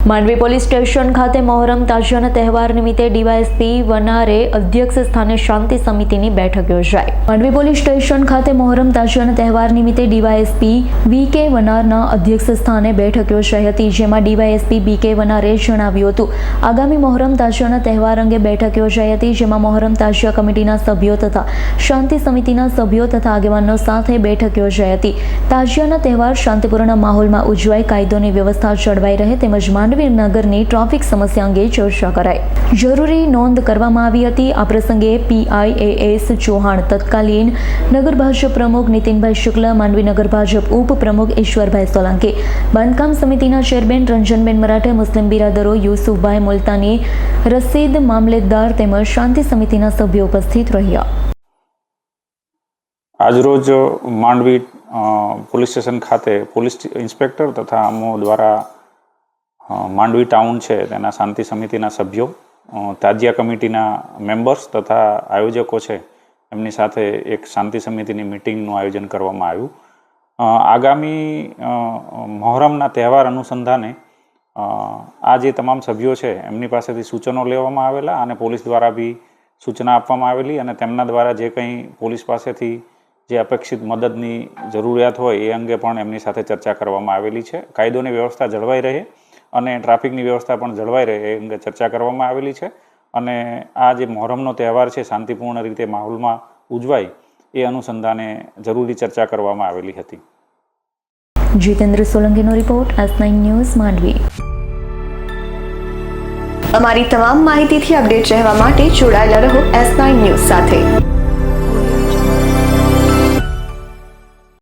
Mandvi police station ખાતે મોહરમ તાજિયાના તહેવાર નિમિત્તે ડીવાયએસપી વનારે અધ્યક્ષ સ્થાને શાંતિ સમિતિની બેઠક યોજાઈ। માંડવી પોલીસ સ્ટેશન ખાતે મોહરમ તાજિયાના તહેવાર નિમિત્તે ડીવાયએસપી વી.કે. વનારના અધ્યક્ષ સ્થાને બેઠક યોજાઈ હતી, જેમાં ડીવાયએસપી બી.કે. વનારે જણાવ્યું હતું આગામી મોહરમ તાજિયાના તહેવાર અંગે બેઠક યોજાઈ હતી, જેમાં મોહરમ તાજિયા કમિટીના સભ્યો તથા શાંતિ સમિતિના સભ્યો તથા આગેવાનો સાથે બેઠક યોજાઈ હતી। તાજિયાના તહેવાર શાંતિપૂર્ણ માહોલમાં ઉજવાઈ કાયદોની વ્યવસ્થા જળવાઈ રહે તેમજ માંડવી નગરની ટ્રાફિક સમસ્યા અંગે ચર્ચા કરાઈ, જરૂરી નોંધ કરવામાં આવી હતી। આ પ્રસંગે પીઆઈએએસ ચૌહાણ, તત્કાલીન નગર ભાજપ પ્રમુખ નીતિનભાઈ શુક્લ, માંડવી નગર ભાજપ ઉપપ્રમુખ ઈશ્વરભાઈ સોલંકી, બાંધકામ સમિતિના ચેરમેન રંજનબેન મરાઠે, મુસ્લિમ બિરાદરો યુસુફભાઈ મુલતાની, રસીદ મામલેદાર તેમજ શાંતિ સમિતિના સભ્યો ઉપસ્થિત રહ્યા। આજરોજ માંડવી પોલીસ સ્ટેશન ખાતે પોલીસ ઇન્સ્પેક્ટર તથા અમો દ્વારા માંડવી ટાઉન છે તેના શાંતિ સમિતિના સભ્યો, તાજિયા કમિટીના મેમ્બર્સ તથા આયોજકો છે એમની સાથે એક શાંતિ સમિતિની મિટિંગનું આયોજન કરવામાં આવ્યું। આગામી મોહરમના તહેવાર અનુસંધાને આ જે તમામ સભ્યો છે એમની પાસેથી સૂચનો લેવામાં આવેલા અને પોલીસ દ્વારા બી સૂચના આપવામાં આવેલી અને તેમના દ્વારા જે કંઈ પોલીસ પાસેથી જે અપેક્ષિત મદદની જરૂરિયાત હોય એ અંગે પણ એમની સાથે ચર્ચા કરવામાં આવેલી છે। કાયદોની વ્યવસ્થા જળવાઈ રહે અને ટ્રાફિકની વ્યવસ્થા પણ જળવાઈ રહે એ અંગે ચર્ચા કરવામાં આવેલી છે અને આ જે મોહરમનો તહેવાર છે શાંતિપૂર્ણ રીતે માહોલમાં ઉજવાય એ અનુસંધાને જરૂરી ચર્ચા કરવામાં આવેલી હતી। જીતેન્દ્ર સોલંકીનો રિપોર્ટ, S9 ન્યૂઝ, માંડવી। અમારી તમામ માહિતીથી અપડેટ રહેવા માટે જોડાયેલા રહો S9 ન્યૂઝ સાથે।